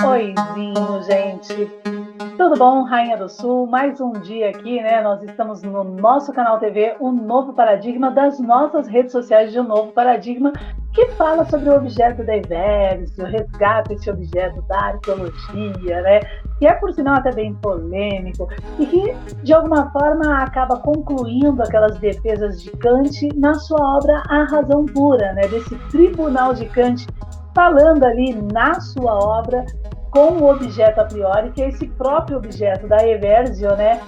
Oizinho, gente. Tudo bom, Rainha do Sul? Mais um dia aqui, né? Nós estamos no nosso canal TV, Um Novo Paradigma, das nossas redes sociais de Um Novo Paradigma, que fala sobre o objeto da Everest, resgata esse objeto da arqueologia, né? Que é, por sinal, até bem polêmico, e que, de alguma forma, acaba concluindo aquelas defesas de Kant na sua obra A Razão Pura, né? Desse tribunal de Kant, falando ali na sua obra com o objeto a priori, que é esse próprio objeto da Eversio, né?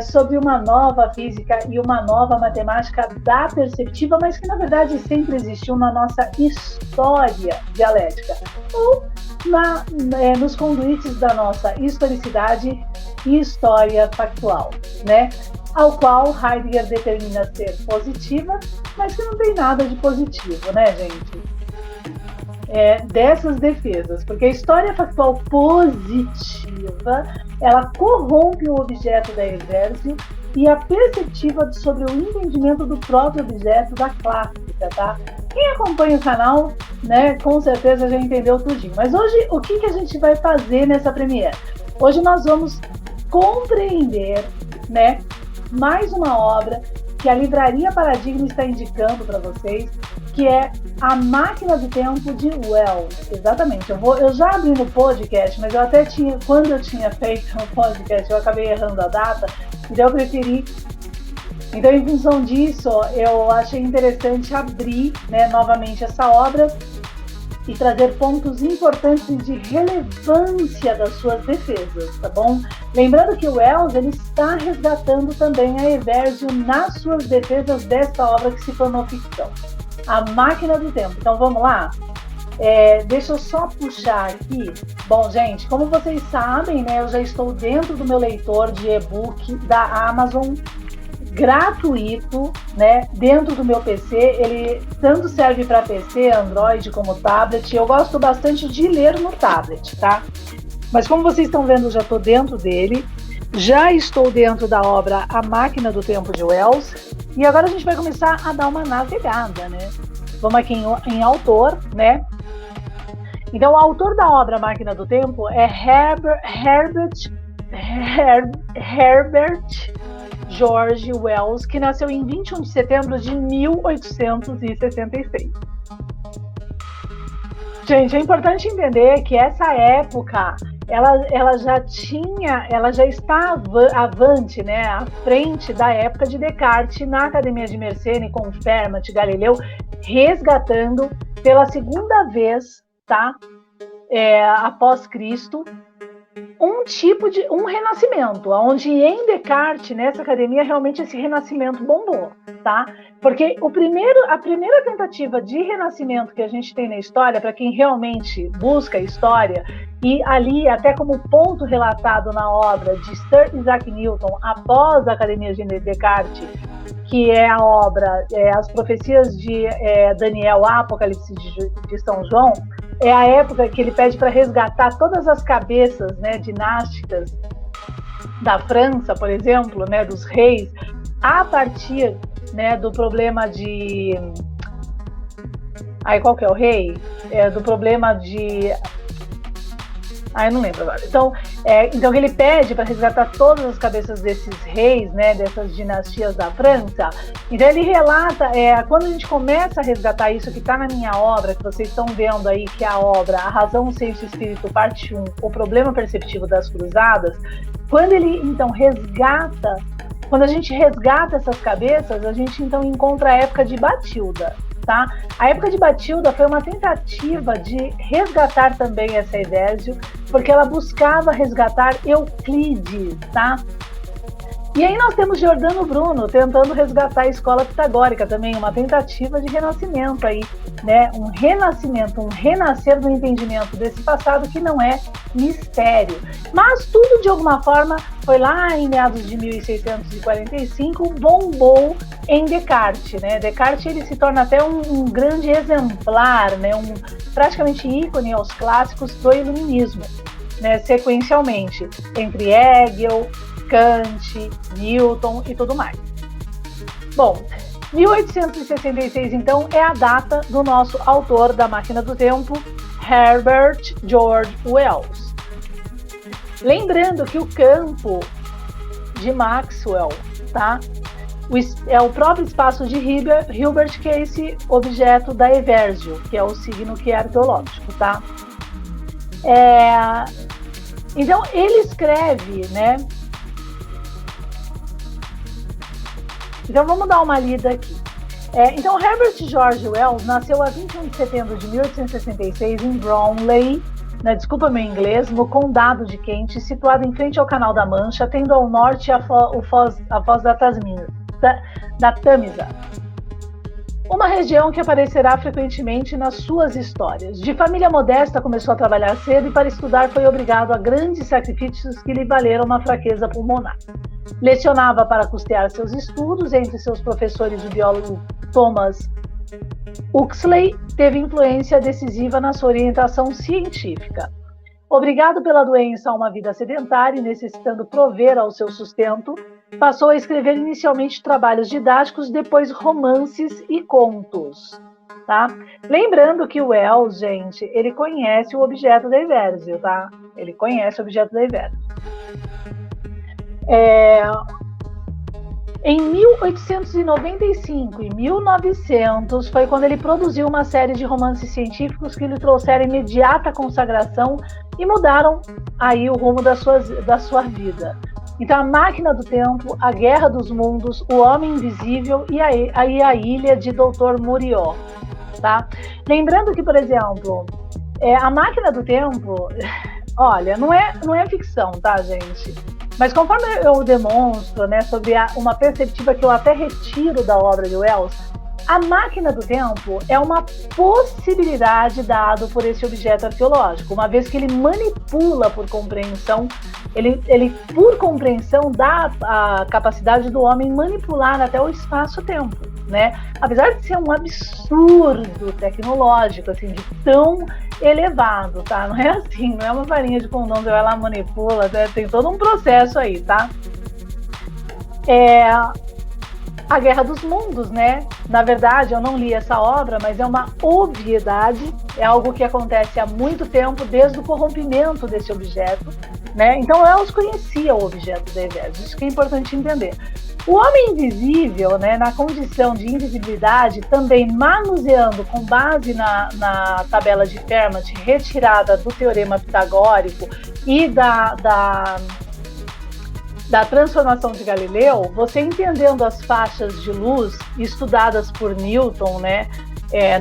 Sobre uma nova física e uma nova matemática da perceptiva, mas que na verdade sempre existiu na nossa história dialética, ou nos conduítes da nossa historicidade e história factual, né? Ao qual Heidegger determina ser positiva, mas que não tem nada de positivo, né, gente? Dessas defesas, porque a história factual positiva, ela corrompe o objeto da Eversio e a perceptiva sobre o entendimento do próprio objeto da clássica, tá? Quem acompanha o canal, né, com certeza já entendeu tudinho. Mas hoje, o que a gente vai fazer nessa premiere? Hoje nós vamos compreender, né, mais uma obra que a Livraria Paradigma está indicando para vocês, que é A Máquina do Tempo de Wells. Exatamente. Eu já abri no podcast, mas eu até tinha, quando eu tinha feito o podcast, eu acabei errando a data, então eu preferi. Então, em função disso, eu achei interessante abrir, né, novamente essa obra e trazer pontos importantes de relevância das suas defesas, tá bom? Lembrando que o Wells, ele está resgatando também a Eversio nas suas defesas desta obra que se tornou ficção. A Máquina do Tempo. Então vamos lá? Deixa eu só puxar aqui. Bom, gente, como vocês sabem, né, eu já estou dentro do meu leitor de e-book da Amazon, gratuito, né, dentro do meu PC. Ele tanto serve para PC, Android como tablet. Eu gosto bastante de ler no tablet, tá? Mas como vocês estão vendo, eu já estou dentro dele. Já estou dentro da obra A Máquina do Tempo de Wells. E agora a gente vai começar a dar uma navegada, né? Vamos aqui em autor, né? Então, o autor da obra A Máquina do Tempo é Herbert George Wells, que nasceu em 21 de setembro de 1866. Gente, é importante entender que essa época ela já está avante, né, à frente da época de Descartes na Academia de Mersenne, com Fermat, Galileu, resgatando pela segunda vez, tá, após Cristo, um renascimento, onde em Descartes, nessa academia, realmente esse renascimento bombou, tá? Porque a primeira tentativa de renascimento que a gente tem na história, para quem realmente busca a história, e ali, até como ponto relatado na obra de Sir Isaac Newton, após a Academia de Descartes, que é a obra As Profecias de Daniel, Apocalipse de São João, é a época que ele pede para resgatar todas as cabeças, né, dinásticas da França, por exemplo, né, dos reis, a partir, né, do problema de... Qual que é o rei? Do problema de... eu não lembro agora. Então ele pede para resgatar todas as cabeças desses reis, né, dessas dinastias da França. Então ele relata, quando a gente começa a resgatar isso que está na minha obra, que vocês estão vendo aí, que é a obra A Razão, o Senso e o Espírito, parte 1, o problema perceptivo das cruzadas, quando ele então resgata, quando a gente resgata essas cabeças, a gente então encontra a época de Batilda. Tá? A época de Batilda foi uma tentativa de resgatar também essa Eversio, porque ela buscava resgatar Euclides, tá? E aí nós temos Giordano Bruno tentando resgatar a escola pitagórica também, uma tentativa de renascimento aí, né? Um renascimento, um renascer do entendimento desse passado que não é mistério. Mas tudo, de alguma forma, foi lá em meados de 1645, bombou em Descartes, né? Descartes, ele se torna até um grande exemplar, né? Praticamente ícone aos clássicos do iluminismo, né? Sequencialmente, entre Hegel, Kant, Newton e tudo mais. Bom, 1866, então, é a data do nosso autor da Máquina do Tempo, Herbert George Wells. Lembrando que o campo de Maxwell, tá? É o próprio espaço de Hilbert, que é esse objeto da Eversio, que é o signo que é arqueológico, tá? Então, ele escreve, né? Então, vamos dar uma lida aqui. Então, Herbert George Wells nasceu a 21 de setembro de 1866 em Bromley, desculpa meu inglês, no Condado de Kent, situado em frente ao Canal da Mancha, tendo ao norte a foz da Tâmisa. Uma região que aparecerá frequentemente nas suas histórias. De família modesta, começou a trabalhar cedo e para estudar foi obrigado a grandes sacrifícios que lhe valeram uma fraqueza pulmonar. Lecionava para custear seus estudos, entre seus professores o biólogo Thomas Huxley teve influência decisiva na sua orientação científica. Obrigado pela doença a uma vida sedentária e necessitando prover ao seu sustento, passou a escrever inicialmente trabalhos didáticos, depois romances e contos. Tá? Lembrando que o Wells, gente, ele conhece o objeto da Eversio, tá? Ele conhece o objeto da Eversio. Em 1895 e 1900 foi quando ele produziu uma série de romances científicos que lhe trouxeram imediata consagração e mudaram aí o rumo da sua vida. Então, A Máquina do Tempo, A Guerra dos Mundos, O Homem Invisível e a Ilha de Dr. Murió. Tá? Lembrando que, por exemplo, A Máquina do Tempo, olha, não é ficção, tá, gente? Mas conforme eu demonstro, né, sobre uma perspectiva que eu até retiro da obra de Wells, a Máquina do Tempo é uma possibilidade dada por esse objeto arqueológico, uma vez que ele manipula por compreensão, ele por compreensão dá a capacidade do homem manipular até o espaço-tempo, né? Apesar de ser um absurdo tecnológico, assim, de tão elevado, tá? Não é assim, não é uma varinha de condão, você vai lá, manipula, né? Tem todo um processo aí, tá? A Guerra dos Mundos, né? Na verdade, eu não li essa obra, mas é uma obviedade, é algo que acontece há muito tempo, desde o corrompimento desse objeto, né? Então, Wells conhecia o objeto da Eversio, isso que é importante entender. O homem invisível, né, na condição de invisibilidade, também manuseando com base na tabela de Fermat, retirada do teorema pitagórico e da transformação de Galileu, você entendendo as faixas de luz estudadas por Newton, né,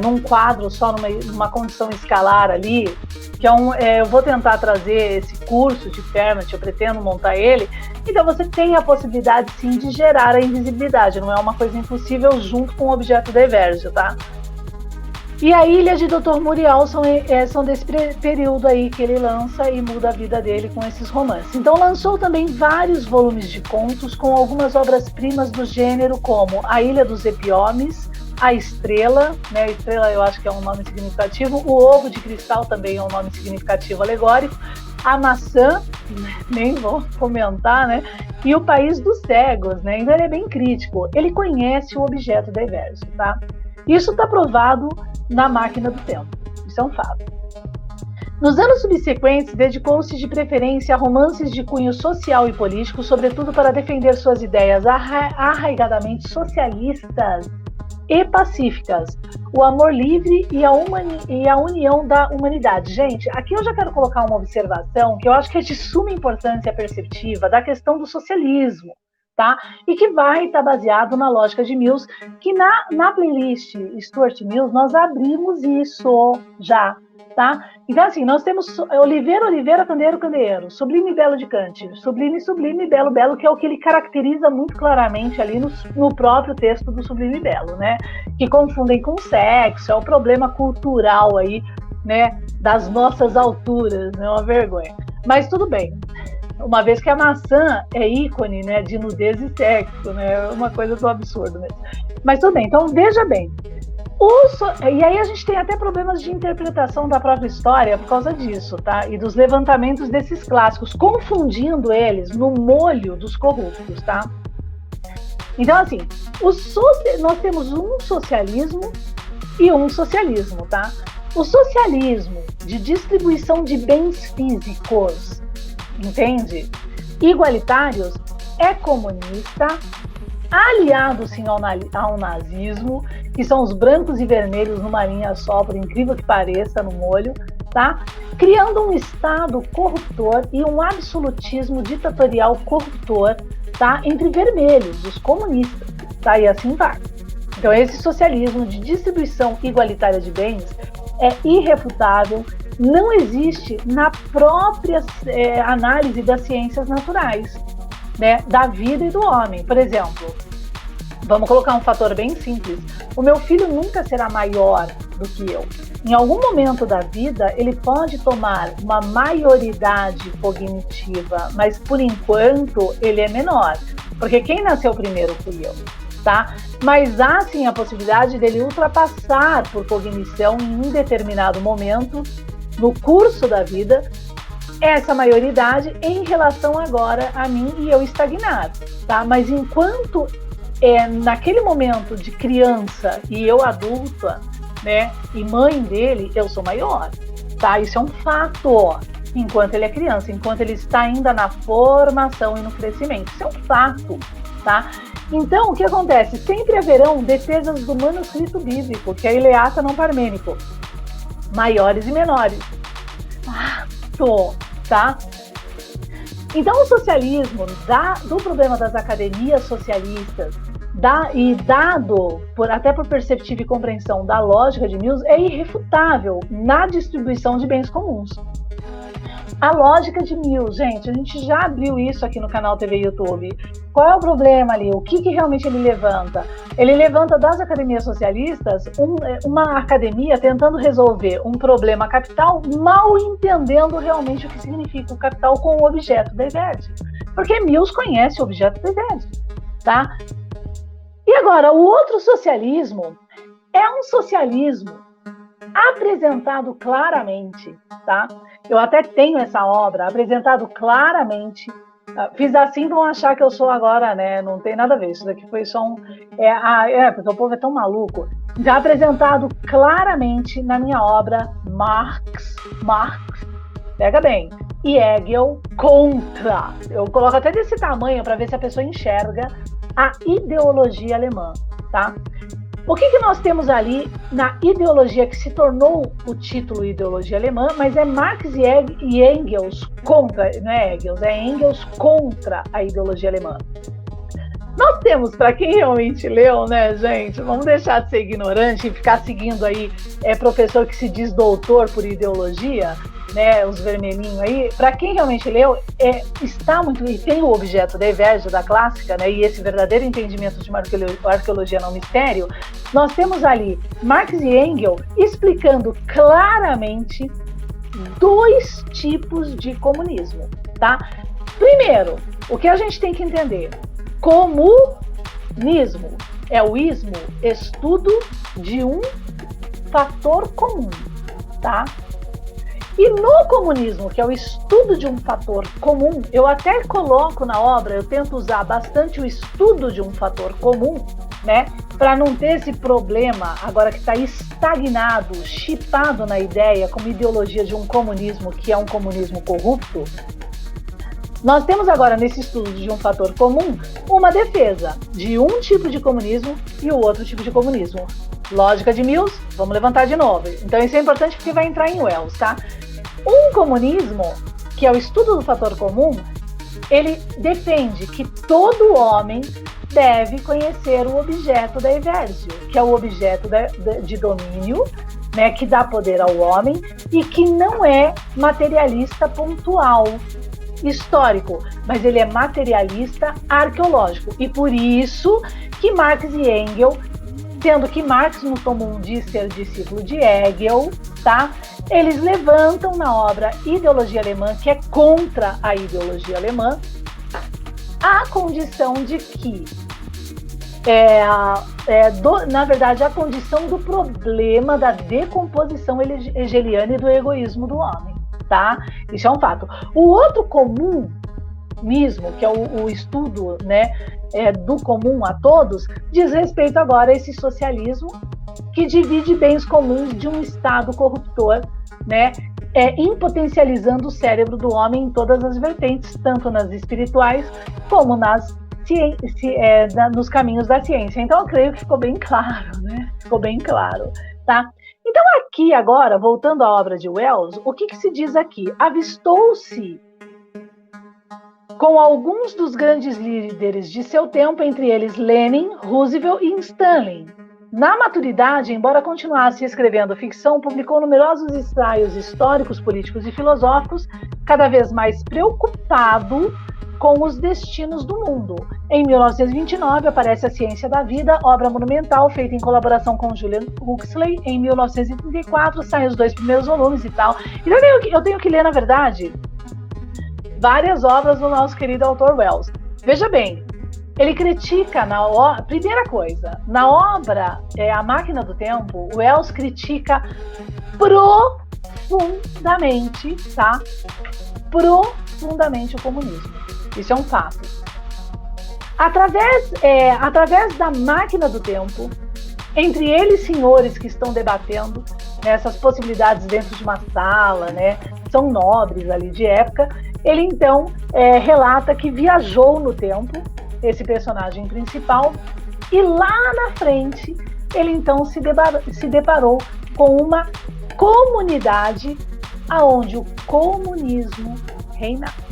num quadro só, numa condição escalar ali, que eu vou tentar trazer esse curso de Fermat, eu pretendo montar ele, então você tem a possibilidade sim de gerar a invisibilidade, não é uma coisa impossível junto com o objeto da Eversio, tá? E a Ilha de Dr. Murió são desse período aí que ele lança e muda a vida dele com esses romances. Então lançou também vários volumes de contos com algumas obras-primas do gênero, como A Ilha dos Epiomes, A Estrela, né? A Estrela eu acho que é um nome significativo, O Ovo de Cristal também é um nome significativo alegórico, A Maçã, nem vou comentar, né? E O País dos Cegos, né? Então ele é bem crítico, ele conhece o objeto da Eversio, tá? Isso está provado na Máquina do Tempo, isso é um fato. Nos anos subsequentes, dedicou-se de preferência a romances de cunho social e político, sobretudo para defender suas ideias arraigadamente socialistas e pacíficas, o amor livre e a união da humanidade. Gente, aqui eu já quero colocar uma observação que eu acho que é de suma importância perceptiva da questão do socialismo, tá? E que vai estar baseado na lógica de Mills, que na playlist Stuart Mills nós abrimos isso já, tá? Então assim, nós temos Oliveira, Candeeiro, Sublime e Belo de Kant, Sublime, Belo, que é o que ele caracteriza muito claramente ali no próprio texto do Sublime e Belo, né? Que confundem com sexo, é o problema cultural aí, né? Das nossas alturas, né? Uma vergonha. Mas tudo bem. Uma vez que a maçã é ícone, né, de nudez e sexo, né, uma coisa do absurdo mesmo. Mas tudo bem, então veja bem. E aí a gente tem até problemas de interpretação da própria história por causa disso, tá? E dos levantamentos desses clássicos, confundindo eles no molho dos corruptos, tá? Então, assim, nós temos um socialismo e um socialismo, tá? O socialismo de distribuição de bens físicos, entende? Igualitários, é comunista, aliado sim ao nazismo, que são os brancos e vermelhos numa linha só, por incrível que pareça, no olho, tá? Criando um Estado corruptor e um absolutismo ditatorial corruptor, tá? Entre vermelhos, os comunistas, tá? E assim vai. Então esse socialismo de distribuição igualitária de bens é irrefutável, não existe na própria análise das ciências naturais, né, da vida e do homem. Por exemplo, vamos colocar um fator bem simples. O meu filho nunca será maior do que eu. Em algum momento da vida, ele pode tomar uma maioridade cognitiva, mas por enquanto ele é menor, porque quem nasceu primeiro fui eu, tá? Mas há sim a possibilidade dele ultrapassar por cognição em um determinado momento, no curso da vida, essa maioridade em relação agora a mim e eu estagnar, tá? Mas enquanto naquele momento de criança e eu adulta, né, e mãe dele, eu sou maior, tá? Isso é um fato, enquanto ele é criança, enquanto ele está ainda na formação e no crescimento. Isso é um fato, tá? Então, o que acontece? Sempre haverão defesas do manuscrito bíblico, que é Ileata não parmênico, maiores e menores. Fato, tá? Então, o socialismo, do problema das academias socialistas, e dado até por perceptiva e compreensão da lógica de Mills, é irrefutável na distribuição de bens comuns. A lógica de Mills, gente, a gente já abriu isso aqui no canal TV e YouTube. Qual é o problema ali? O que realmente ele levanta? Ele levanta das academias socialistas uma academia tentando resolver um problema capital, mal entendendo realmente o que significa o capital com o objeto da Everdes. Porque Mills conhece o objeto da Everdes, tá? E agora, o outro socialismo é um socialismo apresentado claramente, tá? Eu até tenho essa obra apresentado claramente. Fiz assim, vão achar que eu sou agora, né? Não tem nada a ver. Isso daqui foi só porque o povo é tão maluco. Já apresentado claramente na minha obra Marx, pega bem, e Hegel contra. Eu coloco até desse tamanho para ver se a pessoa enxerga a ideologia alemã, tá? O que nós temos ali na ideologia que se tornou o título ideologia alemã, mas é Marx e Engels contra, não é Engels, é Engels contra a ideologia alemã. Nós temos, para quem realmente leu, né, gente, vamos deixar de ser ignorante e ficar seguindo aí professor que se diz doutor por ideologia, né, os vermelhinhos aí, para quem realmente leu, está muito, e tem o objeto da Everdes, da clássica, né, e esse verdadeiro entendimento de uma arqueologia não mistério, nós temos ali Marx e Engels explicando claramente dois tipos de comunismo, tá? Primeiro, o que a gente tem que entender, comunismo é o ismo, estudo de um fator comum, tá? E no comunismo, que é o estudo de um fator comum, eu até coloco na obra, eu tento usar bastante o estudo de um fator comum, né, para não ter esse problema agora que está estagnado, chipado na ideia como ideologia de um comunismo que é um comunismo corrupto. Nós temos agora nesse estudo de um fator comum uma defesa de um tipo de comunismo e o outro tipo de comunismo. Lógica de Mills, vamos levantar de novo. Então isso é importante porque vai entrar em Wells, tá? Um comunismo, que é o estudo do fator comum, ele defende que todo homem deve conhecer o objeto da Everdes, que é o objeto de domínio, né, que dá poder ao homem e que não é materialista pontual, histórico, mas ele é materialista arqueológico. E por isso que Marx e Engels, sendo que Marx no comum diz ser discípulo de Hegel, tá? Eles levantam na obra Ideologia Alemã, que é contra a ideologia alemã, a condição de que na verdade, a condição do problema da decomposição hegeliana e do egoísmo do homem, tá? Isso é um fato. O outro comunismo, que é o estudo, né, do comum a todos, diz respeito agora a esse socialismo que divide bens comuns de um Estado corruptor, né, impotencializando o cérebro do homem em todas as vertentes, tanto nas espirituais como nos caminhos da ciência. Então, eu creio que ficou bem claro, né? Ficou bem claro, tá? Então, aqui agora, voltando à obra de Wells, o que se diz aqui? Avistou-se com alguns dos grandes líderes de seu tempo, entre eles Lenin, Roosevelt e Stalin. Na maturidade, embora continuasse escrevendo ficção, publicou numerosos ensaios históricos, políticos e filosóficos, cada vez mais preocupado com os destinos do mundo. Em 1929, aparece A Ciência da Vida, obra monumental feita em colaboração com Julian Huxley. Em 1934, saem os 2 primeiros volumes e tal. Então, eu tenho que ler, na verdade, várias obras do nosso querido autor Wells. Veja bem, ele critica, primeira coisa, na obra A Máquina do Tempo, Wells critica profundamente, tá? Profundamente o comunismo. Isso é um fato. Através da Máquina do Tempo, entre eles senhores que estão debatendo essas possibilidades dentro de uma sala, né, são nobres ali de época, ele então relata que viajou no tempo, esse personagem principal, e lá na frente ele então se deparou com uma comunidade aonde o comunismo reinava,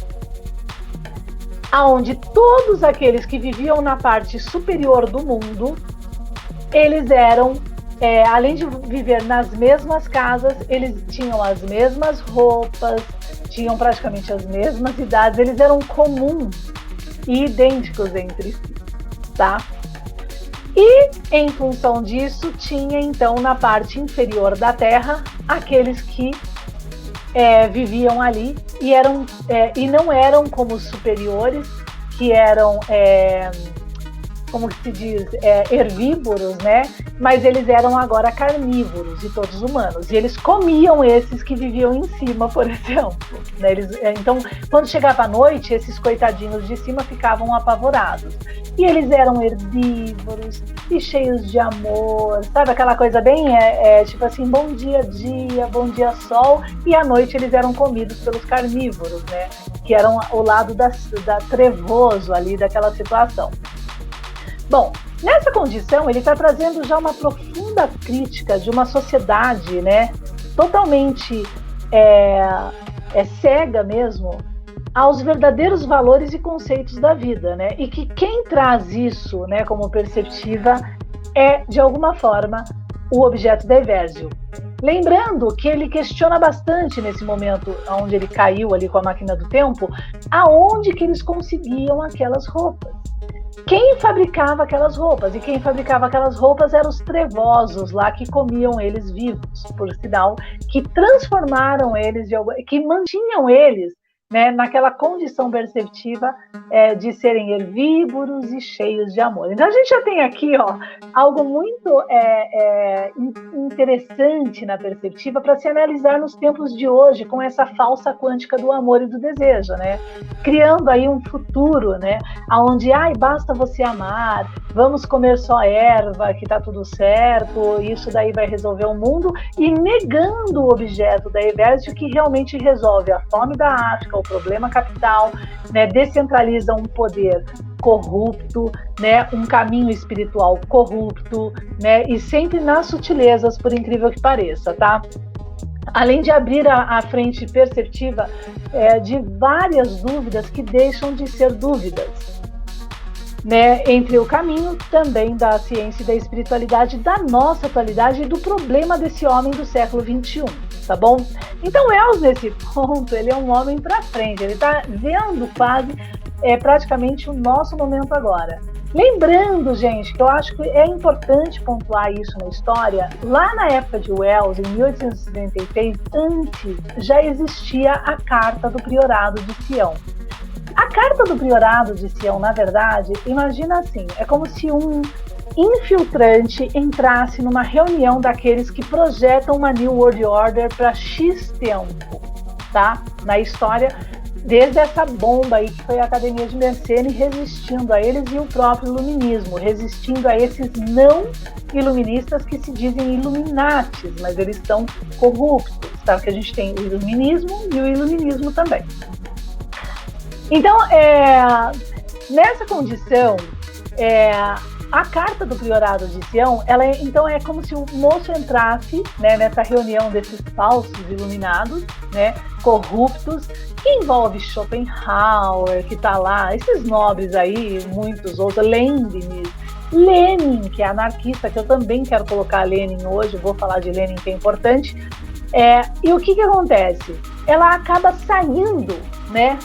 aonde todos aqueles que viviam na parte superior do mundo, eles eram, além de viver nas mesmas casas, eles tinham as mesmas roupas, tinham praticamente as mesmas idades, eles eram comuns e idênticos entre si, tá? E, em função disso, tinha, então, na parte inferior da Terra, aqueles que viviam ali e não eram como os superiores, que eram, como se diz, herbívoros, né? Mas eles eram agora carnívoros e todos humanos. E eles comiam esses que viviam em cima, por exemplo. Né? Então, quando chegava a noite, esses coitadinhos de cima ficavam apavorados. E eles eram herbívoros e cheios de amor, sabe? Aquela coisa bem, tipo assim, bom dia, bom dia, sol. E à noite eles eram comidos pelos carnívoros, né? Que eram o lado da trevoso ali daquela situação. Bom, nessa condição, ele está trazendo já uma profunda crítica de uma sociedade, né, totalmente cega mesmo aos verdadeiros valores e conceitos da vida, né, e que quem traz isso, né, como perspectiva é, de alguma forma, o objeto da Eversio. Lembrando que ele questiona bastante nesse momento onde ele caiu ali com a máquina do tempo, aonde que eles conseguiam aquelas roupas. Quem fabricava aquelas roupas? E quem fabricava aquelas roupas eram os trevosos lá que comiam eles vivos, por sinal, que transformaram eles, que mantinham eles, né, naquela condição perceptiva de serem herbívoros e cheios de amor. Então a gente já tem aqui algo muito interessante na perspectiva para se analisar nos tempos de hoje com essa falsa quântica do amor e do desejo, né? Criando aí um futuro, né, onde basta você amar, vamos comer só erva, que tá tudo certo, isso daí vai resolver o mundo, e negando o objeto da Eversio que realmente resolve a fome da África, o problema capital, né, descentraliza um poder corrupto, né, um caminho espiritual corrupto, né, e sempre nas sutilezas, por incrível que pareça, tá? Além de abrir a frente perceptiva de várias dúvidas que deixam de ser dúvidas, né, entre o caminho também da ciência e da espiritualidade da nossa atualidade e do problema desse homem do século XXI, tá bom? Então, Wells, nesse ponto, ele é um homem para frente, ele está vendo quase praticamente o nosso momento agora. Lembrando, gente, que eu acho que é importante pontuar isso na história, lá na época de Wells, em 1876, antes já existia a Carta do Priorado de Sião. A Carta do Priorado de Sião, na verdade, imagina assim, é como se um infiltrante entrasse numa reunião daqueles que projetam uma New World Order para X tempo, tá? Na história, desde essa bomba aí que foi a Academia de Mersenne, resistindo a eles, e o próprio iluminismo, resistindo a esses não iluministas que se dizem iluminatis, mas eles estão corruptos, tá? Porque a gente tem o iluminismo e o iluminismo também. Então, nessa condição, a Carta do Priorado de Sião, então é como se o moço entrasse, né, nessa reunião desses falsos iluminados, né, corruptos, que envolve Schopenhauer, que está lá, esses nobres aí, muitos outros, Lenin, que é anarquista, que eu também quero colocar Lenin hoje, vou falar de Lenin, que é importante. E o que acontece? Ela acaba saindo, né,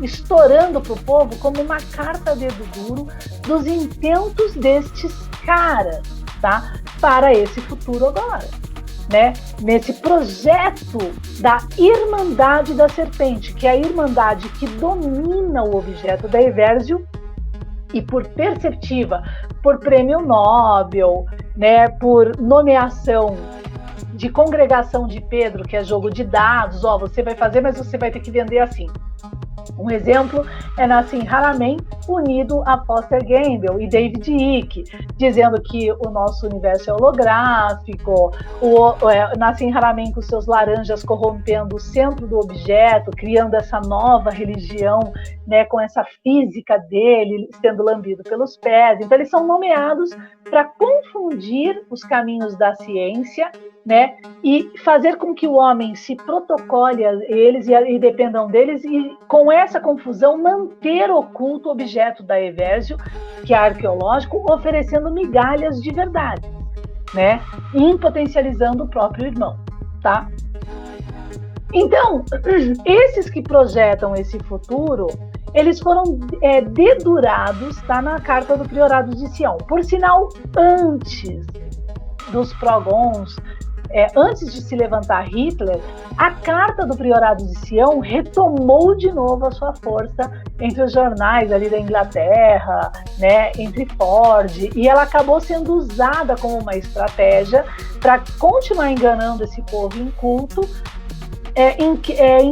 estourando para o povo como uma carta a dedo duro dos intentos destes caras, tá? Para esse futuro agora, né? Nesse projeto da Irmandade da Serpente, que é a irmandade que domina o objeto da Eversio, e por perceptiva, por prêmio Nobel, né, por nomeação de congregação de Pedro, que é jogo de dados, você vai fazer, mas você vai ter que vender assim. Um exemplo é Nassim Haramein unido a Foster Gamble e David Icke, dizendo que o nosso universo é holográfico, Nassim Haramein com seus laranjas corrompendo o centro do objeto, criando essa nova religião, né, com essa física dele sendo lambido pelos pés. Então eles são nomeados para confundir os caminhos da ciência, né, e fazer com que o homem se protocole a eles e dependam deles, e com essa confusão manter oculto o objeto da Eversio, que é arqueológico, oferecendo migalhas de verdade, né, e potencializando o próprio irmão, tá? Então, esses que projetam esse futuro, eles foram dedurados, tá, na Carta do Priorado de Sião. Por sinal, antes dos progons, antes de se levantar Hitler, a Carta do Priorado de Sião retomou de novo a sua força entre os jornais ali da Inglaterra, né, entre Ford, e ela acabou sendo usada como uma estratégia para continuar enganando esse povo inculto. Em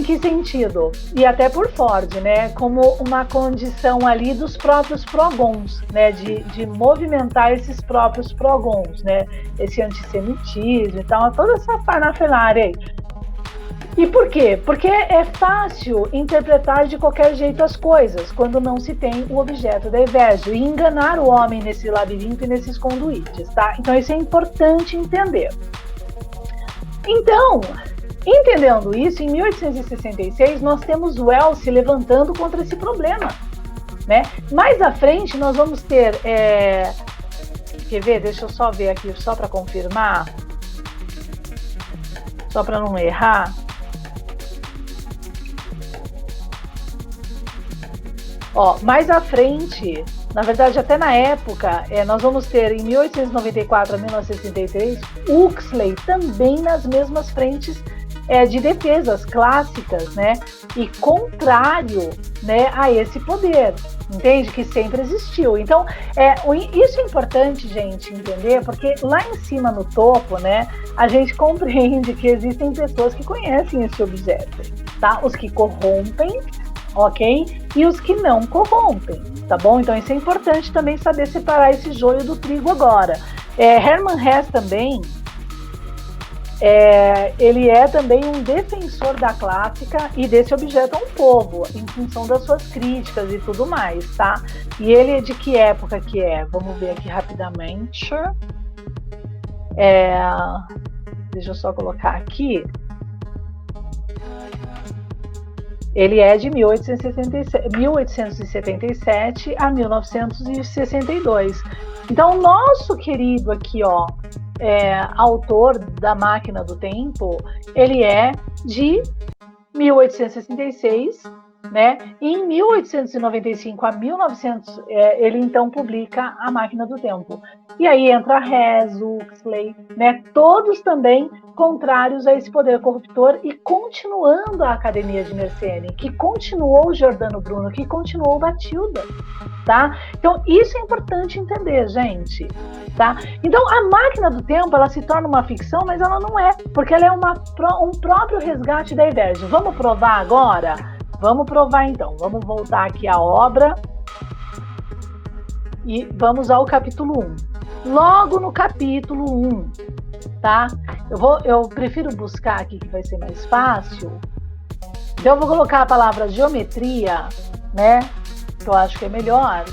que sentido? E até por Ford, né? Como uma condição ali dos próprios progons, né? De movimentar esses próprios progons, né? Esse antissemitismo e tal, toda essa parafernália aí. E por quê? Porque é fácil interpretar de qualquer jeito as coisas quando não se tem o objeto da Eversio e enganar o homem nesse labirinto e nesses conduítes, tá? Então isso é importante entender. Então, entendendo isso, em 1866 nós temos Wells se levantando contra esse problema, né? Mais à frente nós vamos ter, quer ver? Deixa eu só ver aqui, só para confirmar, só para não errar. Mais à frente, na verdade até na época, nós vamos ter em 1894 a 1963 Huxley também nas mesmas frentes de defesas clássicas, né, e contrário, né, a esse poder, entende? Que sempre existiu. Então, isso é importante, gente, entender, porque lá em cima no topo, né, a gente compreende que existem pessoas que conhecem esse objeto, tá? Os que corrompem, ok? E os que não corrompem, tá bom? Então, isso é importante também saber separar esse joio do trigo agora. Hermann Hesse também, ele é também um defensor da clássica e desse objeto a um povo, em função das suas críticas e tudo mais, tá? E ele é de que época que é? Vamos ver aqui rapidamente. Deixa eu só colocar aqui. Ele é de 1877 a 1962. Então, nosso querido aqui, autor da Máquina do Tempo, ele é de 1866, né? E em 1895 a 1900, ele então publica A Máquina do Tempo. E aí entra Hesse, Huxley, né? Todos também contrários a esse poder corruptor, e continuando a Academia de Mersenne, que continuou Giordano Bruno, que continuou Batilda, tá? Então isso é importante entender, gente, tá? Então a Máquina do Tempo, ela se torna uma ficção, mas ela não é, porque ela é um próprio resgate da Eversio. Vamos provar agora? Vamos provar então. Vamos voltar aqui à obra e vamos ao capítulo 1. Logo no capítulo 1, tá? Eu prefiro buscar aqui que vai ser mais fácil. Então eu vou colocar a palavra geometria, né? Que eu acho que é melhor.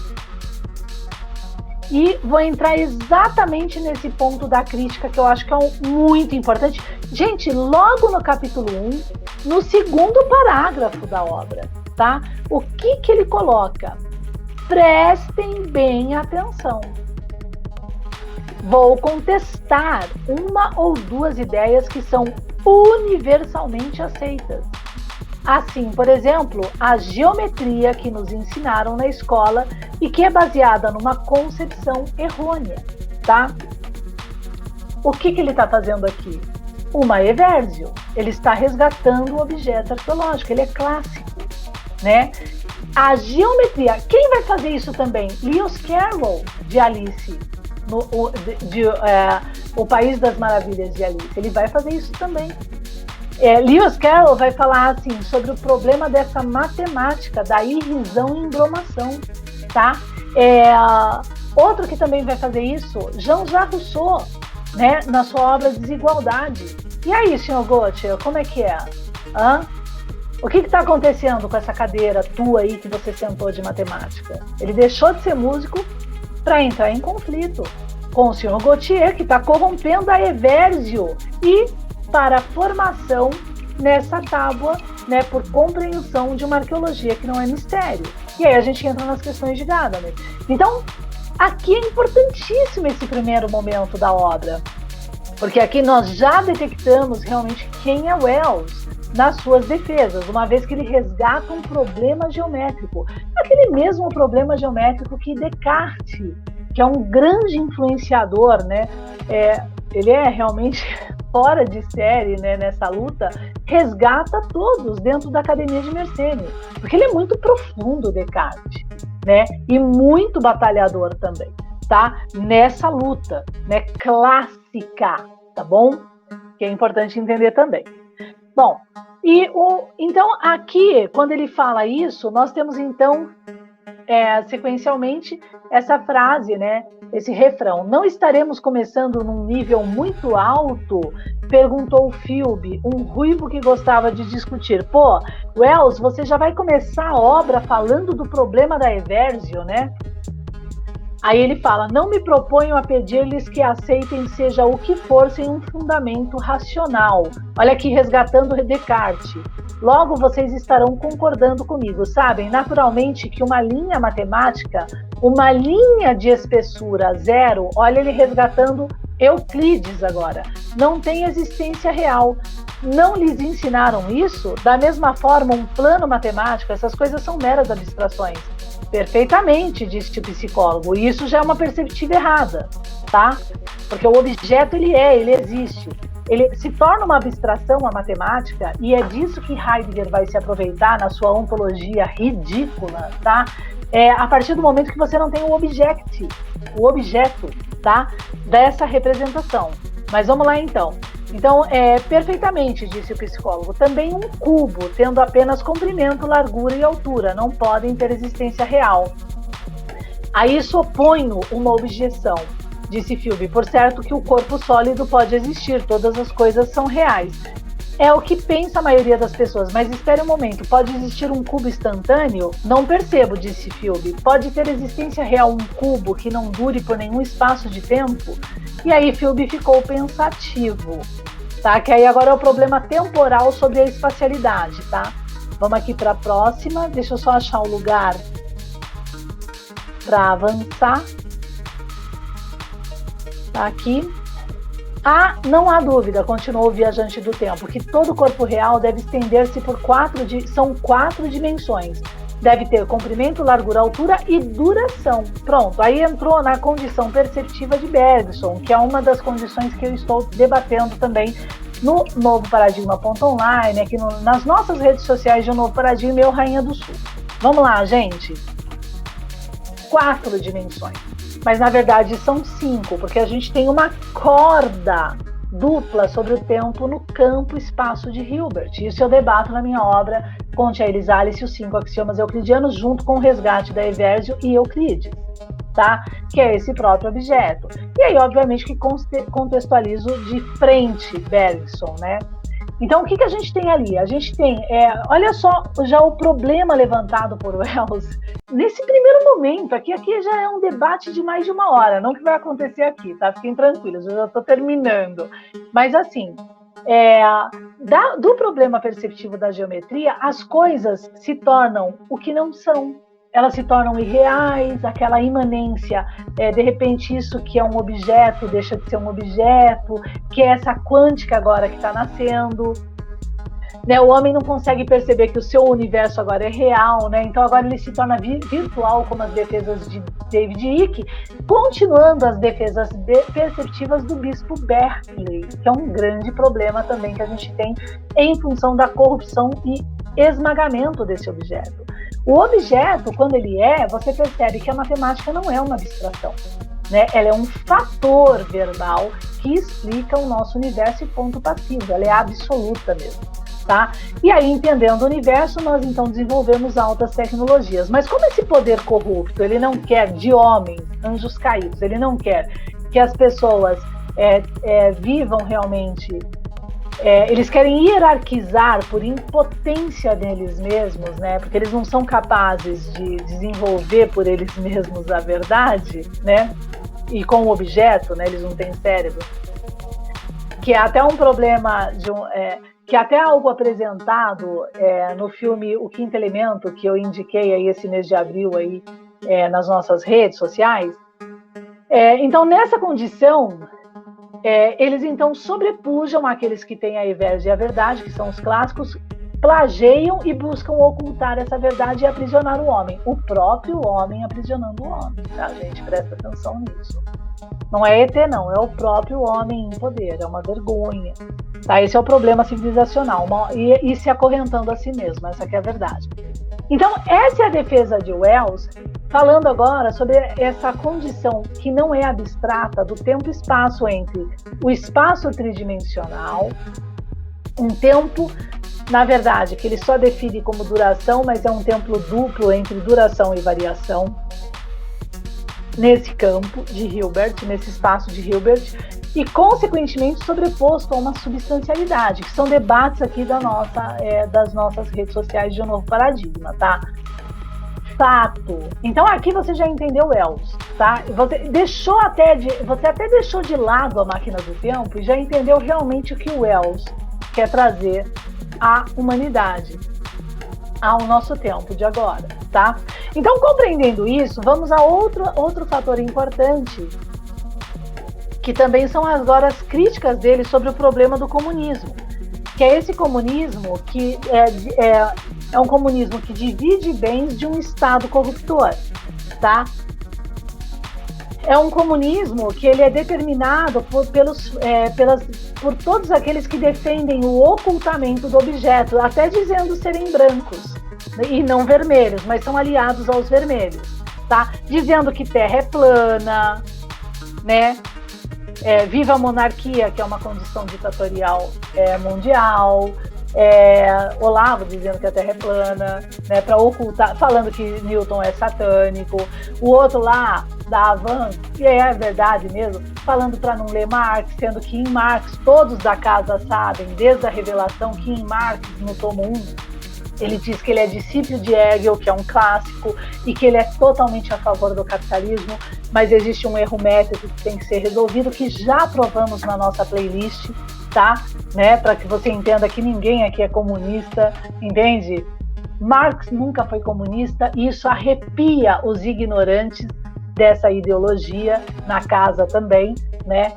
E vou entrar exatamente nesse ponto da crítica que eu acho que é muito importante. Gente, logo no capítulo 1, no segundo parágrafo da obra, tá? O que ele coloca? Prestem bem atenção. Vou contestar uma ou duas ideias que são universalmente aceitas. Assim, por exemplo, a geometria que nos ensinaram na escola e que é baseada numa concepção errônea, tá? O que ele está fazendo aqui? Uma Eversio. Ele está resgatando o objeto arqueológico, ele é clássico, né? A geometria, quem vai fazer isso também? Lewis Carroll, de Alice, O País das Maravilhas de Alice, ele vai fazer isso também. Lewis Carroll vai falar assim sobre o problema dessa matemática da irrisão e embromação, tá? Outro que também vai fazer isso, Jean-Jacques Rousseau, né, na sua obra Desigualdade. E aí, senhor Gautier, como é que é? O que está acontecendo com essa cadeira tua aí que você sentou de matemática? Ele deixou de ser músico para entrar em conflito com o senhor Gautier, que está corrompendo a Eversio e para a formação nessa tábua, né, por compreensão de uma arqueologia que não é mistério. E aí a gente entra nas questões de Gadamer. Então, aqui é importantíssimo esse primeiro momento da obra, porque aqui nós já detectamos realmente quem é Wells nas suas defesas, uma vez que ele resgata um problema geométrico, aquele mesmo problema geométrico que Descartes, que é um grande influenciador, né, ele é realmente fora de série, né, nessa luta, resgata todos dentro da Academia de Mersenne, porque ele é muito profundo, Descartes, né, e muito batalhador também, tá? Nessa luta, né, clássica, tá bom? Que é importante entender também. Bom, então aqui, quando ele fala isso, nós temos então sequencialmente essa frase, né? Esse refrão. Não estaremos começando num nível muito alto? Perguntou Philby, um ruivo que gostava de discutir. Pô, Wells, você já vai começar a obra falando do problema da Eversio, né? Aí ele fala, não me proponho a pedir-lhes que aceitem seja o que for sem um fundamento racional. Olha aqui, resgatando Descartes. Logo vocês estarão concordando comigo, sabem? Naturalmente que uma linha matemática, uma linha de espessura zero, olha ele resgatando Euclides agora, não tem existência real. Não lhes ensinaram isso? Da mesma forma, um plano matemático, essas coisas são meras abstrações. Perfeitamente, disse o psicólogo. E isso já é uma perspectiva errada, tá? Porque o objeto, ele existe. Ele se torna uma abstração, a matemática, e é disso que Heidegger vai se aproveitar na sua ontologia ridícula, tá? A partir do momento que você não tem o objeto, tá? Dessa representação. Mas vamos lá então. Então, perfeitamente, disse o psicólogo, também um cubo, tendo apenas comprimento, largura e altura, não podem ter existência real. A isso oponho uma objeção, disse Philby, por certo que o corpo sólido pode existir, todas as coisas são reais. É o que pensa a maioria das pessoas, mas espere um momento, pode existir um cubo instantâneo? Não percebo, disse Philby. Pode ter existência real um cubo que não dure por nenhum espaço de tempo? E aí Philby ficou pensativo, tá? Que aí agora é o problema temporal sobre a espacialidade, tá? Vamos aqui para a próxima, deixa eu só achar o lugar para avançar. Tá aqui. Não há dúvida, continuou o viajante do tempo, que todo corpo real deve estender-se por são quatro dimensões. Deve ter comprimento, largura, altura e duração. Pronto, aí entrou na condição perceptiva de Bergson, que é uma das condições que eu estou debatendo também no Novo Paradigma.online, aqui nas nossas redes sociais de O Novo Paradigma e o Rainha do Sul. Vamos lá, gente. 4 dimensões. Mas, na verdade, são 5, porque a gente tem uma corda, dupla sobre o tempo no campo-espaço de Hilbert. Isso eu debato na minha obra Conte a eles, Alice e os 5 axiomas euclidianos, junto com o resgate da Eversio e Euclides, tá? Que é esse próprio objeto. E aí, obviamente, que contextualizo de frente Bergson, né? Então, o que a gente tem ali? A gente tem, olha só, já o problema levantado por Wells, nesse primeiro momento, aqui já é um debate de mais de 1 hora, não que vai acontecer aqui, tá? Fiquem tranquilos, eu já estou terminando. Mas, assim, do problema perceptivo da geometria, as coisas se tornam o que não são. Elas se tornam irreais, aquela imanência, de repente isso que é um objeto deixa de ser um objeto, que é essa quântica agora que está nascendo. Né? O homem não consegue perceber que o seu universo agora é real, né? Então agora ele se torna virtual, como as defesas de David Icke, continuando as defesas perceptivas do bispo Berkeley, que é um grande problema também que a gente tem em função da corrupção e esmagamento desse objeto. O objeto, quando ele você percebe que a matemática não é uma abstração, né? Ela é um fator verbal que explica o nosso universo e ponto passivo, ela é absoluta mesmo, tá? E aí, entendendo o universo, nós então desenvolvemos altas tecnologias. Mas como esse poder corrupto, ele não quer de homens, anjos caídos, ele não quer que as pessoas vivam realmente... eles querem hierarquizar por impotência deles mesmos, né? Porque eles não são capazes de desenvolver por eles mesmos a verdade, né? E com o objeto, né? Eles não têm cérebro. Que é até um problema que é até algo apresentado no filme O Quinto Elemento, que eu indiquei aí esse mês de abril aí, nas nossas redes sociais. Então, nessa condição... eles então sobrepujam aqueles que têm a Eversio e a verdade, que são os clássicos, plagiam e buscam ocultar essa verdade e aprisionar o homem. O próprio homem aprisionando o homem, tá, gente? Presta atenção nisso. Não é ET, não, é o próprio homem em poder, é uma vergonha. Tá? Esse é o problema civilizacional, e se acorrentando a si mesmo, essa que é a verdade. Então, essa é a defesa de Wells, falando agora sobre essa condição que não é abstrata do tempo e espaço entre o espaço tridimensional, um tempo, na verdade, que ele só define como duração, mas é um tempo duplo entre duração e variação, nesse campo de Hilbert, nesse espaço de Hilbert, e consequentemente sobreposto a uma substancialidade, que são debates aqui das nossas redes sociais de Um Novo Paradigma, tá? Fato. Então aqui você já entendeu Wells, tá? Você até deixou de lado a máquina do tempo e já entendeu realmente o que o Wells quer trazer à humanidade, ao nosso tempo de agora, tá? Então, compreendendo isso, vamos a outro fator importante, que também são agora as críticas dele sobre o problema do comunismo, que é esse comunismo que é um comunismo que divide bens de um Estado corruptor, tá? É um comunismo que ele é determinado por todos aqueles que defendem o ocultamento do objeto, até dizendo serem brancos e não vermelhos, mas são aliados aos vermelhos, tá? Dizendo que Terra é plana, né? Viva a monarquia, que é uma condição ditatorial mundial. Olavo dizendo que a Terra é plana, né, para ocultar, falando que Newton é satânico. O outro lá, da Havan, que é verdade mesmo, falando para não ler Marx, sendo que em Marx todos da casa sabem, desde a revelação, que em Marx, no tomo 1, ele diz que ele é discípulo de Hegel, que é um clássico, e que ele é totalmente a favor do capitalismo, mas existe um erro métrico que tem que ser resolvido, que já provamos na nossa playlist, tá? Né? Para que você entenda que ninguém aqui é comunista, entende? Marx nunca foi comunista, e isso arrepia os ignorantes dessa ideologia, na casa também, né?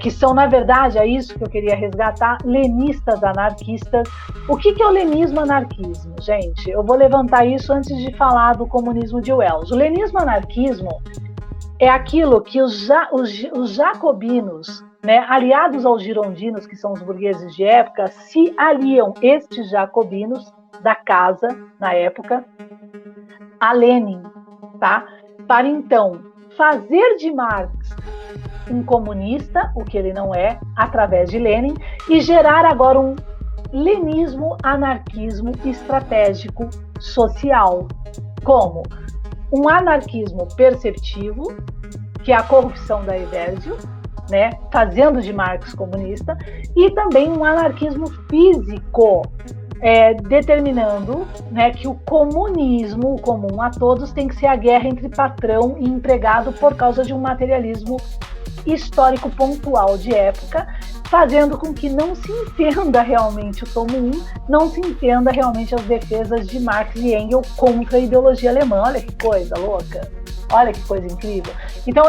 Que são, na verdade, é isso que eu queria resgatar, lenistas anarquistas. O que é o lenismo-anarquismo, gente? Eu vou levantar isso antes de falar do comunismo de Wells. O lenismo-anarquismo é aquilo que os jacobinos, né, aliados aos girondinos, que são os burgueses de época, se aliam, estes jacobinos da casa, na época, a Lenin, tá? Para então fazer de Marx um comunista, o que ele não é, através de Lenin, e gerar agora um lenismo, anarquismo estratégico social. Como? Um anarquismo perceptivo, que é a corrupção da Evérgio, né, fazendo de Marx comunista, e também um anarquismo físico, determinando, né, que o comunismo, o comum a todos, tem que ser a guerra entre patrão e empregado por causa de um materialismo histórico pontual de época, fazendo com que não se entenda realmente o tomo 1, não se entenda realmente as defesas de Marx e Engels contra a ideologia alemã. Olha que coisa louca, olha que coisa incrível. Então,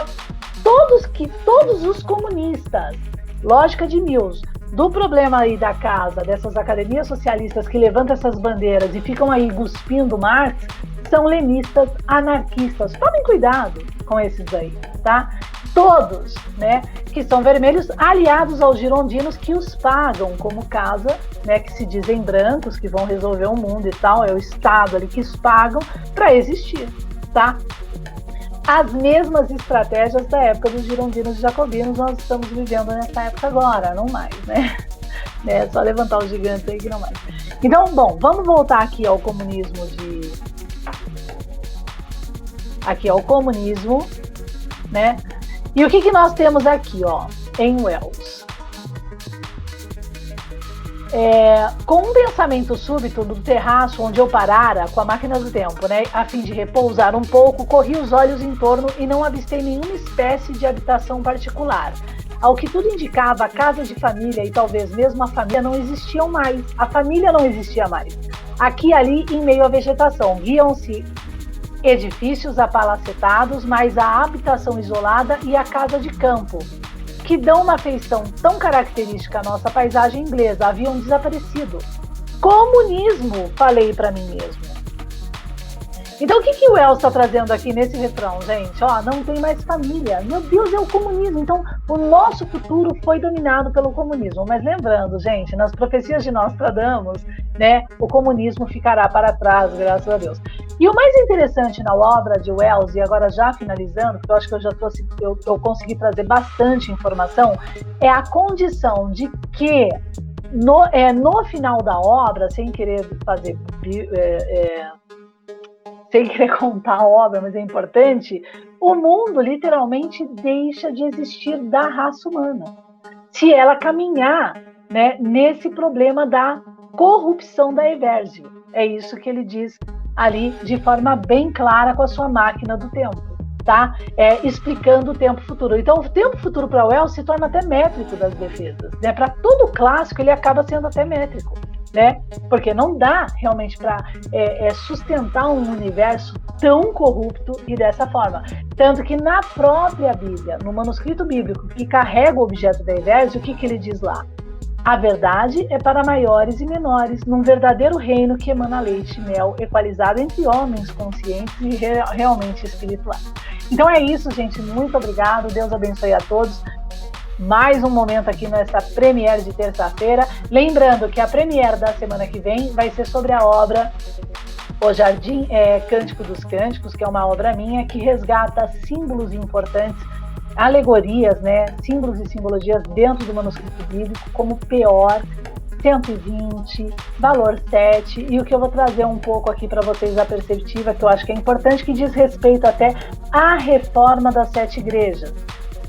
todos os comunistas, lógica de Mills, do problema aí da casa, dessas academias socialistas que levantam essas bandeiras e ficam aí cuspindo Marx, são lenistas anarquistas. Tomem cuidado com esses aí, tá? Todos, né, que são vermelhos, aliados aos girondinos que os pagam como casa, né, que se dizem brancos, que vão resolver o mundo e tal, é o Estado ali que os pagam para existir, tá? As mesmas estratégias da época dos girondinos e jacobinos nós estamos vivendo nessa época agora, não mais, né? É só levantar os gigantes aí que não mais. Então, bom, vamos voltar aqui ao comunismo Aqui ao comunismo, né? E o que nós temos aqui, ó, em Wells? Com um pensamento súbito do terraço onde eu parara com a máquina do tempo, né, a fim de repousar um pouco, corri os olhos em torno e não avistei nenhuma espécie de habitação particular. Ao que tudo indicava, a casa de família e talvez mesmo a família não existiam mais. A família não existia mais. Aqui e ali, em meio à vegetação, viam-se edifícios apalacetados, mas a habitação isolada e a casa de campo, que dão uma feição tão característica à nossa paisagem inglesa, haviam desaparecido. Comunismo, falei para mim mesmo. Então o que o Wells está trazendo aqui nesse refrão, gente? Ó, não tem mais família. Meu Deus, é o comunismo. Então o nosso futuro foi dominado pelo comunismo. Mas lembrando, gente, nas profecias de Nostradamus, né, o comunismo ficará para trás, graças a Deus. E o mais interessante na obra de Wells, e agora já finalizando, porque eu acho que eu consegui trazer bastante informação, é a condição de que no final da obra, sem querer fazer... sem querer contar a obra, mas é importante, o mundo literalmente deixa de existir da raça humana. Se ela caminhar, né, nesse problema da corrupção da Evérgio. É isso que ele diz ali de forma bem clara com a sua máquina do tempo, tá? Explicando o tempo futuro. Então, o tempo futuro para Wells se torna até métrico das defesas, né? Para todo clássico, ele acaba sendo até métrico, né? Porque não dá realmente para sustentar um universo tão corrupto e dessa forma. Tanto que na própria Bíblia, no manuscrito bíblico que carrega o objeto da Evérgio, o que ele diz lá? A verdade é para maiores e menores, num verdadeiro reino que emana leite e mel, equalizado entre homens conscientes e realmente espirituais. Então é isso, gente. Muito obrigado. Deus abençoe a todos. Mais um momento aqui nessa premiere de terça-feira. Lembrando que a premiere da semana que vem vai ser sobre a obra O Jardim Cântico dos Cânticos, que é uma obra minha que resgata símbolos importantes, alegorias, né, símbolos e simbologias dentro do manuscrito bíblico, como Peor, 120, Valor 7, e o que eu vou trazer um pouco aqui para vocês da perspectiva, que eu acho que é importante, que diz respeito até à reforma das 7 igrejas.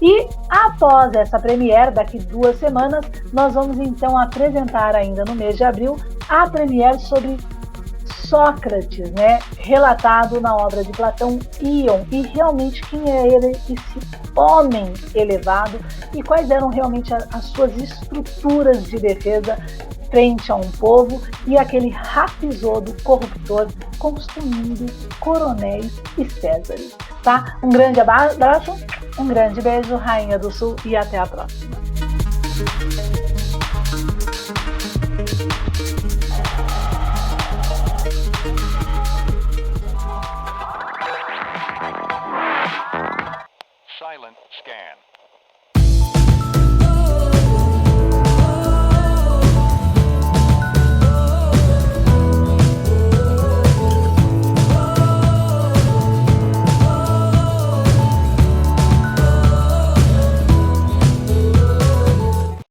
E após essa premiere, daqui 2 semanas, nós vamos então apresentar ainda no mês de abril a premiere sobre Sócrates, né, relatado na obra de Platão, Ion, e realmente quem é ele, esse homem elevado, e quais eram realmente as suas estruturas de defesa frente a um povo e aquele rapisodo corruptor construindo coronéis e césares, tá? Um grande abraço, um grande beijo, Rainha do Sul, e até a próxima.